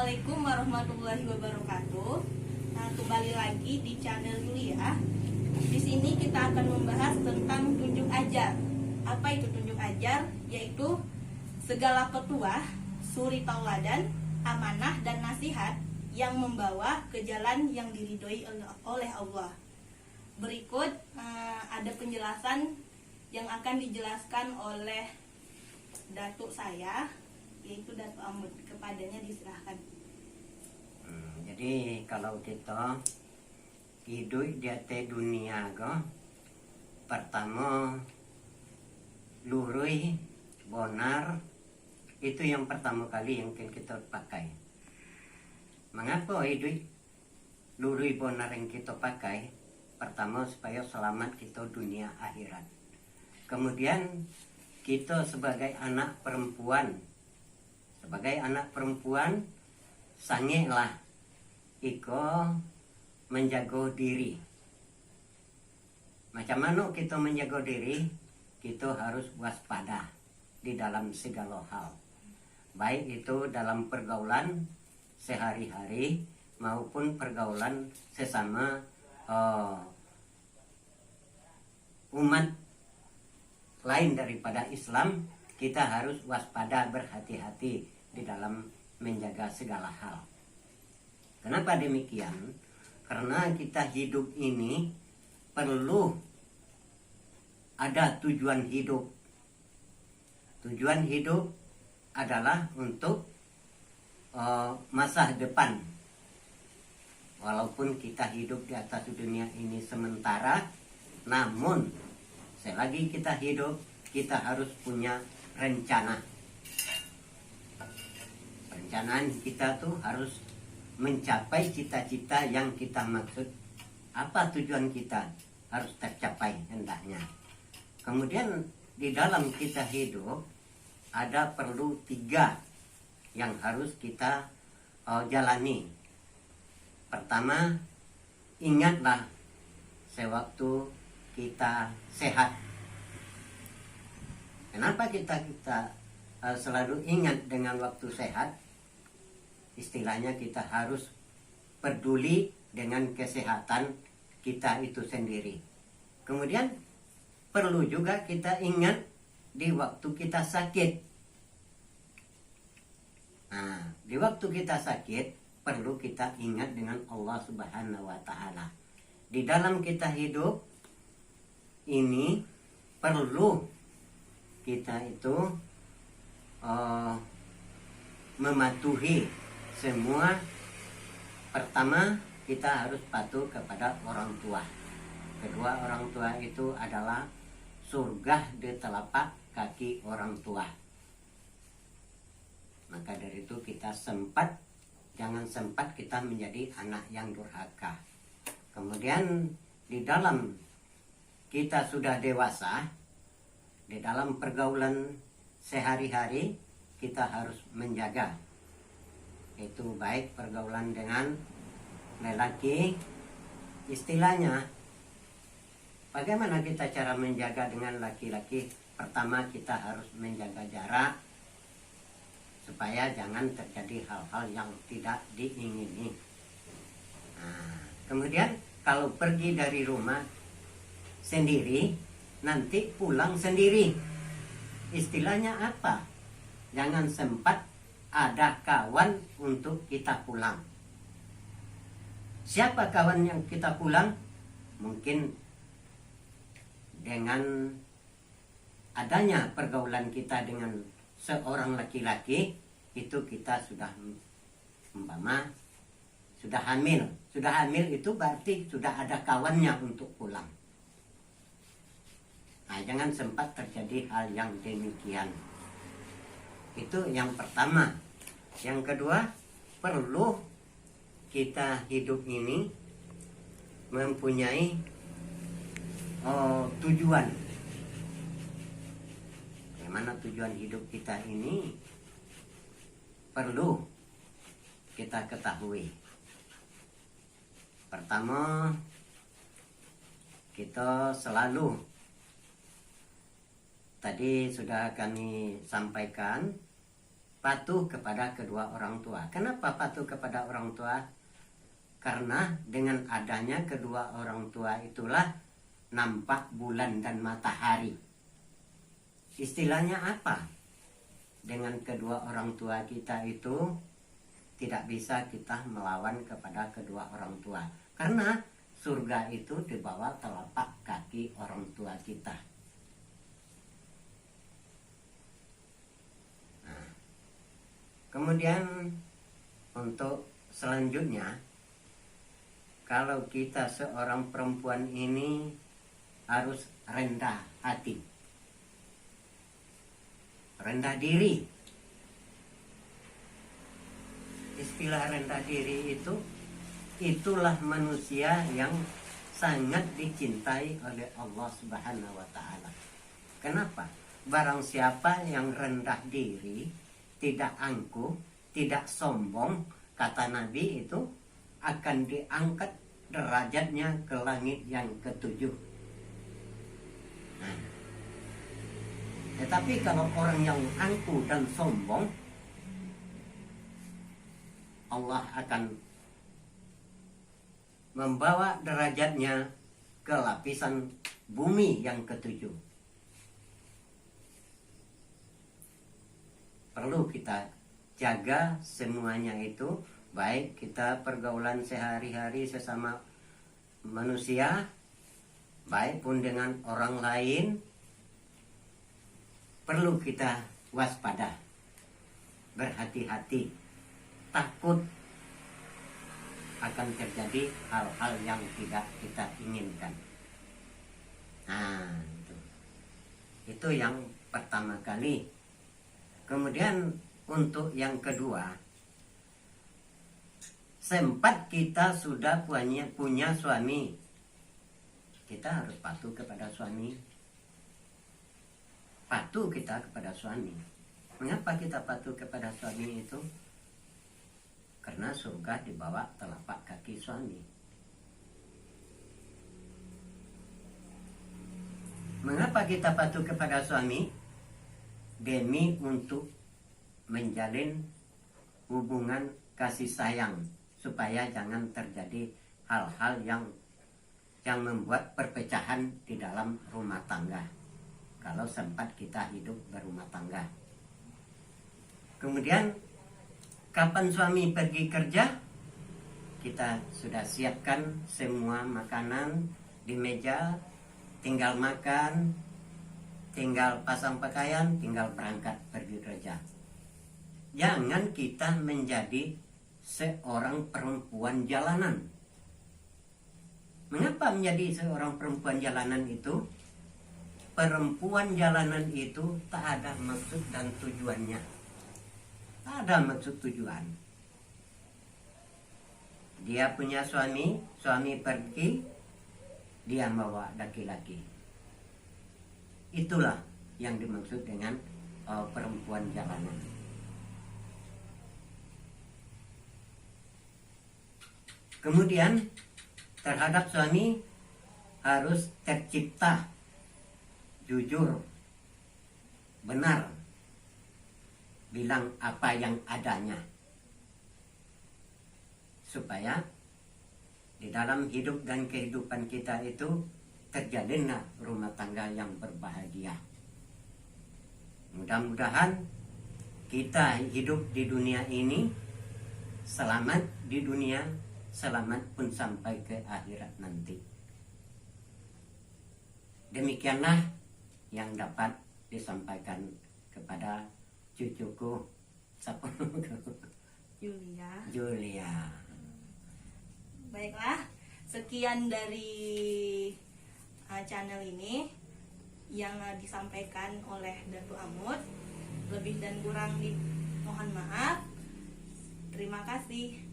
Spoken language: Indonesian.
Assalamualaikum warahmatullahi wabarakatuh. Nah, kembali lagi di channel Yulia. Di sini kita akan membahas tentang tunjuk ajar. Apa itu tunjuk ajar? Yaitu segala petuah, suri tauladan, amanah dan nasihat yang membawa ke jalan yang diridhoi oleh Allah. Berikut ada penjelasan yang akan dijelaskan oleh datuk saya, yaitu Datuk Amud. Kepadanya diserahkan. Jadi kalau kita hidup di atas dunia pertama lurui bonar, itu yang pertama kali yang kita pakai. Mengapa hidup lurui bonar yang kita pakai? Pertama supaya selamat kita dunia akhirat. Kemudian kita sebagai anak perempuan, sangelah iko menjaga diri. Macam mana kita menjaga diri? Kita harus waspada di dalam segala hal, baik itu dalam pergaulan sehari-hari maupun pergaulan sesama umat lain daripada Islam. Kita harus waspada, berhati-hati di dalam menjaga segala hal. Kenapa demikian? Karena kita hidup ini perlu ada tujuan hidup. Tujuan hidup adalah untuk masa depan. Walaupun kita hidup di atas dunia ini sementara, namun selagi kita hidup, kita harus punya rencana. Rencanaan kita tuh harus mencapai cita-cita yang kita maksud. Apa tujuan kita harus tercapai hendaknya. Kemudian di dalam kita hidup ada perlu 3 yang harus kita jalani. Pertama, ingatlah sewaktu kita sehat. Kenapa kita selalu ingat dengan waktu sehat? Istilahnya kita harus peduli dengan kesehatan kita itu sendiri. Kemudian perlu juga kita ingat di waktu kita sakit. Nah, di waktu kita sakit perlu kita ingat dengan Allah Subhanahu wa Ta'ala. Di dalam kita hidup ini perlu kita itu mematuhi semua. Pertama, kita harus patuh kepada orang tua. Kedua, orang tua itu adalah surga di telapak kaki orang tua. Maka dari itu kita jangan sempat kita menjadi anak yang durhaka. Kemudian di dalam kita sudah dewasa, di dalam pergaulan sehari-hari kita harus menjaga. Itu baik pergaulan dengan lelaki. Istilahnya, bagaimana kita cara menjaga dengan laki-laki? Pertama, kita harus menjaga jarak supaya jangan terjadi hal-hal yang tidak diingini. Nah, kemudian kalau pergi dari rumah sendiri, nanti pulang sendiri. Istilahnya apa? Jangan sempat ada kawan untuk kita pulang. Siapa kawan yang kita pulang? Mungkin dengan adanya pergaulan kita dengan seorang laki-laki, itu kita sudah sudah hamil. Sudah hamil itu berarti sudah ada kawannya untuk pulang. Nah, jangan sempat terjadi hal yang demikian. Itu yang pertama. Yang kedua, perlu kita hidup ini mempunyai tujuan. Bagaimana tujuan hidup kita ini perlu kita ketahui. Pertama, kita selalu, tadi sudah kami sampaikan, patuh kepada kedua orang tua. Kenapa patuh kepada orang tua? Karena dengan adanya kedua orang tua itulah nampak bulan dan matahari. Istilahnya apa? Dengan kedua orang tua kita itu tidak bisa kita melawan kepada kedua orang tua. Karena surga itu di bawah telapak kaki orang tua kita. Nah, kemudian untuk selanjutnya, kalau kita seorang perempuan ini harus rendah hati, rendah diri. Istilah rendah diri itu, itulah manusia yang sangat dicintai oleh Allah Subhanahu wa Ta'ala. Kenapa? Barang siapa yang rendah diri, tidak angkuh, tidak sombong, kata Nabi itu akan diangkat derajatnya ke langit yang ketujuh. Nah, tetapi kalau orang yang angkuh dan sombong, Allah akan membawa derajatnya ke lapisan bumi yang ketujuh. Perlu kita jaga semuanya itu, baik kita pergaulan sehari-hari sesama manusia, baik pun dengan orang lain, perlu kita waspada, berhati-hati, takut akan terjadi hal-hal yang tidak kita inginkan. Nah, itu yang pertama kali. Kemudian untuk yang kedua, sempat kita sudah punya suami, kita harus patuh kepada suami. Patuh kita kepada suami. Mengapa kita patuh kepada suami itu? Karena surga di bawah telapak kaki suami. Mengapa kita patuh kepada suami? Demi untuk menjalin hubungan kasih sayang, supaya jangan terjadi hal-hal yang membuat perpecahan di dalam rumah tangga. Kalau sempat kita hidup berumah tangga. Kemudian kapan suami pergi kerja, kita sudah siapkan semua makanan di meja, tinggal makan, tinggal pasang pakaian, tinggal berangkat pergi kerja. Jangan kita menjadi seorang perempuan jalanan. Mengapa menjadi seorang perempuan jalanan itu? Perempuan jalanan itu tak ada maksud dan tujuannya. Tak ada maksud tujuan. Dia punya suami pergi, dia bawa laki-laki. Itulah yang dimaksud dengan perempuan jalanan. Kemudian terhadap suami harus tercipta jujur, benar, bilang apa yang adanya, supaya di dalam hidup dan kehidupan kita itu terjalinlah rumah tangga yang berbahagia. Mudah-mudahan kita hidup di dunia ini selamat di dunia, selamat pun sampai ke akhirat nanti. Demikianlah yang dapat disampaikan kepada cucuku, Julia. Baiklah, sekian dari channel ini yang disampaikan oleh Datu Amut. Lebih dan kurang mohon maaf. Terima kasih.